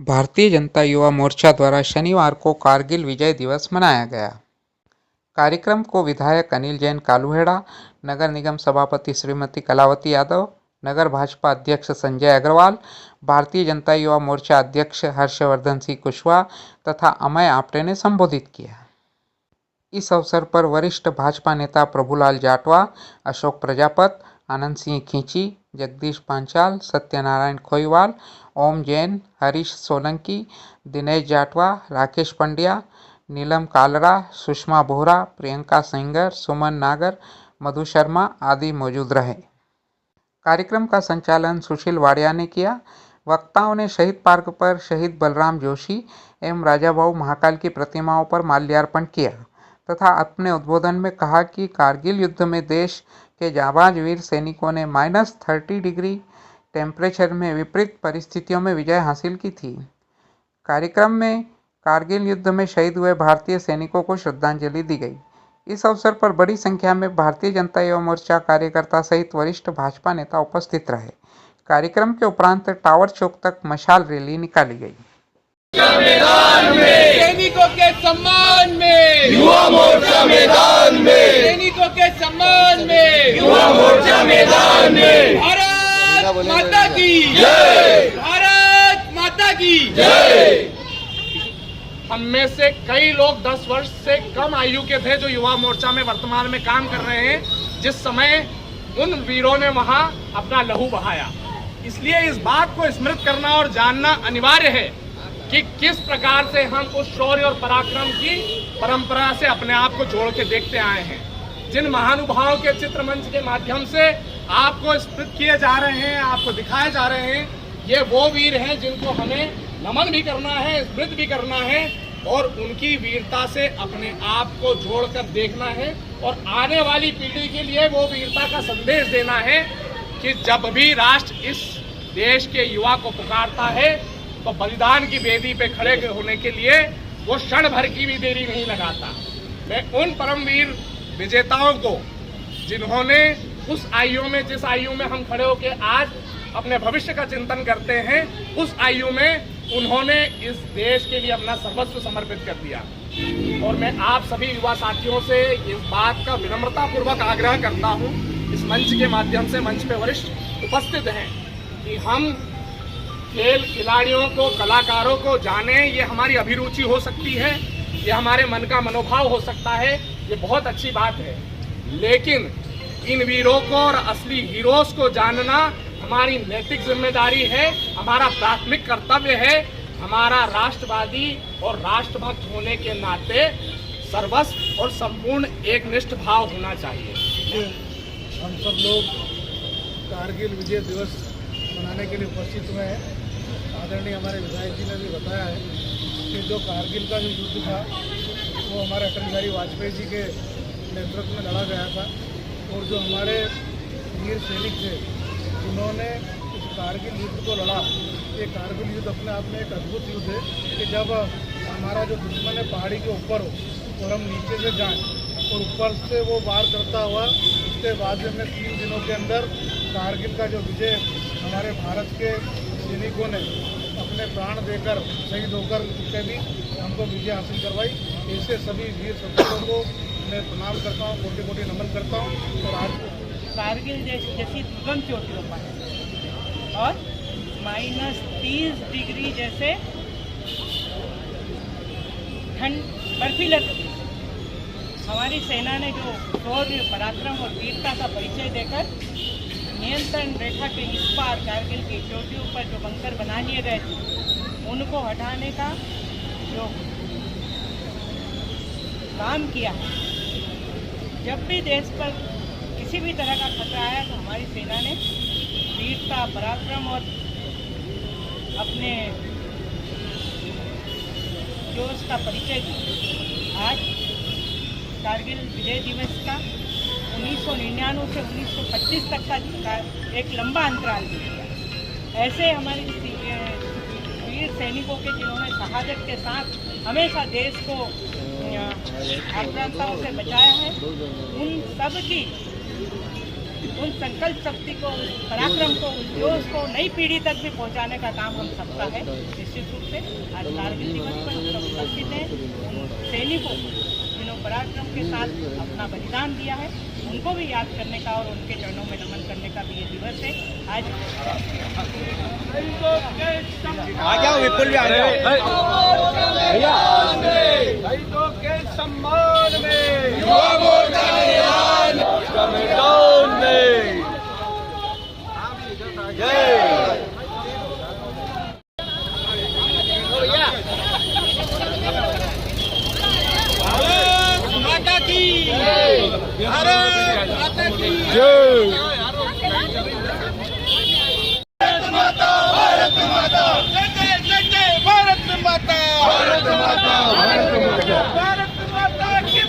भारतीय जनता युवा मोर्चा द्वारा शनिवार को कारगिल विजय दिवस मनाया गया। कार्यक्रम को विधायक अनिल जैन कालूहेड़ा, नगर निगम सभापति श्रीमती कलावती यादव, नगर भाजपा अध्यक्ष संजय अग्रवाल, भारतीय जनता युवा मोर्चा अध्यक्ष हर्षवर्धन सिंह कुशवाहा तथा अमय आप्टे ने संबोधित किया। इस अवसर पर वरिष्ठ भाजपा नेता प्रभुलाल जाटवा, अशोक प्रजापत, आनंद सिंह खींची, जगदीश पांचाल, सत्यनारायण खोईवाल, ओम जैन, हरीश सोलंकी, दिनेश जाटवा, राकेश पंड्या, नीलम कालरा, सुषमा बोहरा, प्रियंका सिंगर, सुमन नागर, मधु शर्मा आदि मौजूद रहे। कार्यक्रम का संचालन सुशील वाडिया ने किया। वक्ताओं ने शहीद पार्क पर शहीद बलराम जोशी एवं राजाभाऊ महाकाल की प्रतिमाओं पर माल्यार्पण किया तथा अपने उद्बोधन में कहा कि कारगिल युद्ध में देश के जाबाज वीर सैनिकों ने -30 डिग्री टेम्परेचर में विपरीत परिस्थितियों में विजय हासिल की थी। कार्यक्रम में कारगिल युद्ध में शहीद हुए भारतीय सैनिकों को श्रद्धांजलि दी गई। इस अवसर पर बड़ी संख्या में भारतीय जनता युवा मोर्चा कार्यकर्ता सहित वरिष्ठ भाजपा नेता उपस्थित रहे। कार्यक्रम के उपरांत टावर चौक तक मशाल रैली निकाली गई। मैदान में सैनिकों के सम्मान में युवा मोर्चा मैदान में सैनिकों के सम्मान में युवा मोर्चा मैदान में भारत माता की जय, भारत माता की जय। हम में से कई लोग 10 वर्ष से कम आयु के थे जो युवा मोर्चा में वर्तमान में काम कर रहे हैं, जिस समय उन वीरों ने वहां अपना लहू बहाया। इसलिए इस बात को स्मृत करना और जानना अनिवार्य है कि किस प्रकार से हम उस शौर्य और पराक्रम की परंपरा से अपने आप को जोड़ के देखते आए हैं। जिन महानुभावों के चित्र मंच के माध्यम से आपको स्मृत किए जा रहे हैं, आपको दिखाए जा रहे हैं, ये वो वीर हैं जिनको हमें नमन भी करना है, स्मृत भी करना है और उनकी वीरता से अपने आप को जोड़कर देखना है और आने वाली पीढ़ी के लिए वो वीरता का संदेश देना है कि जब भी राष्ट्र इस देश के युवा को पुकारता है तो बलिदान की वेदी पे खड़े होने के लिए वो क्षण भर की भी देरी नहीं लगाता। मैं उन परमवीर विजेताओं को जिन्होंने उस आयु में, जिस आयु में हम खड़े होकर आज अपने भविष्य का चिंतन करते हैं, उस आयु में उन्होंने इस देश के लिए अपना सर्वस्व समर्पित कर दिया। और मैं आप सभी युवा साथियों से इस बात का विनम्रता पूर्वक आग्रह करता हूं, इस मंच के माध्यम से, मंच पे वरिष्ठ उपस्थित हैं, कि हम खेल खिलाड़ियों को, कलाकारों को जाने। ये हमारी अभिरुचि हो सकती है, ये हमारे मन का मनोभाव हो सकता है, ये बहुत अच्छी बात है, लेकिन इन वीरों को और असली हीरोज को जानना हमारी नैतिक जिम्मेदारी है, हमारा प्राथमिक कर्तव्य है। हमारा राष्ट्रवादी और राष्ट्रभक्त होने के नाते सर्वस्व और संपूर्ण एकनिष्ठ भाव होना चाहिए। हम सब लोग कारगिल विजय दिवस मनाने के लिए उपस्थित हुए हैं। आदरणीय हमारे विधायक जी ने भी बताया है कि जो कारगिल का जो युद्ध था वो हमारे अटल बिहारी वाजपेयी जी के नेतृत्व में लड़ा गया था और जो हमारे वीर सैनिक थे जिन्होंने इस कारगिल युद्ध को लड़ा, ये कारगिल युद्ध अपने आप में एक अद्भुत युद्ध है कि जब हमारा जो दुश्मन है पहाड़ी के ऊपर हो और हम नीचे से जाएं और ऊपर से वो वार करता हुआ, उसके बाद में हमने 3 दिनों के अंदर कारगिल का जो विजय हमारे भारत के सैनिकों ने अपने प्राण देकर शहीद होकर के भी हमको विजय हासिल करवाई। ऐसे सभी वीर सपूतों को मैं प्रणाम करता हूँ, कोटि कोटि नमन करता हूँ। और आज कारगिल जैसी दुर्गम चोटियों पर और -30 डिग्री जैसे ठंड बर्फीला प्रदेश हमारी सेना ने जो शौर्य, पराक्रम और वीरता का परिचय देकर नियंत्रण रेखा के इस पार कारगिल की चोटियों पर जो बंकर बना लिए गए थे उनको हटाने का जो काम किया है। जब भी देश पर किसी भी तरह का खतरा आया तो हमारी सेना ने वीरता, पराक्रम और अपने जोश का परिचय दिया। आज कारगिल विजय दिवस का 1999 से 1925 तक का एक लंबा अंतराल दिया। ऐसे हमारे वीर सैनिकों के जिन्होंने शहादत के साथ हमेशा देश को आक्रांताओं से बचाया है, उन सब की उन संकल्प शक्ति को, उस पराक्रम को, उस जोश को नई पीढ़ी तक भी पहुंचाने का काम हम सबका है। निश्चित रूप से आज कारगिल दिवस पर हम सब उपस्थित हैं। उन सैनिकों जिन्होंने पराक्रम के साथ अपना बलिदान दिया है, उनको भी याद करने का और उनके चरणों में नमन करने का भी ये दिवस है। आज विपुल भी आ रहे के सम्मान में युवा मोर्चा मैदान में जय भारत माता की, भारत माता की जय भारत माता, भारत माता, जय जय जय जय भारत माता, भारत माता भारत माता भारत माता की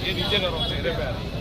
ये नीचे करो, चेहरे पे आ रही है।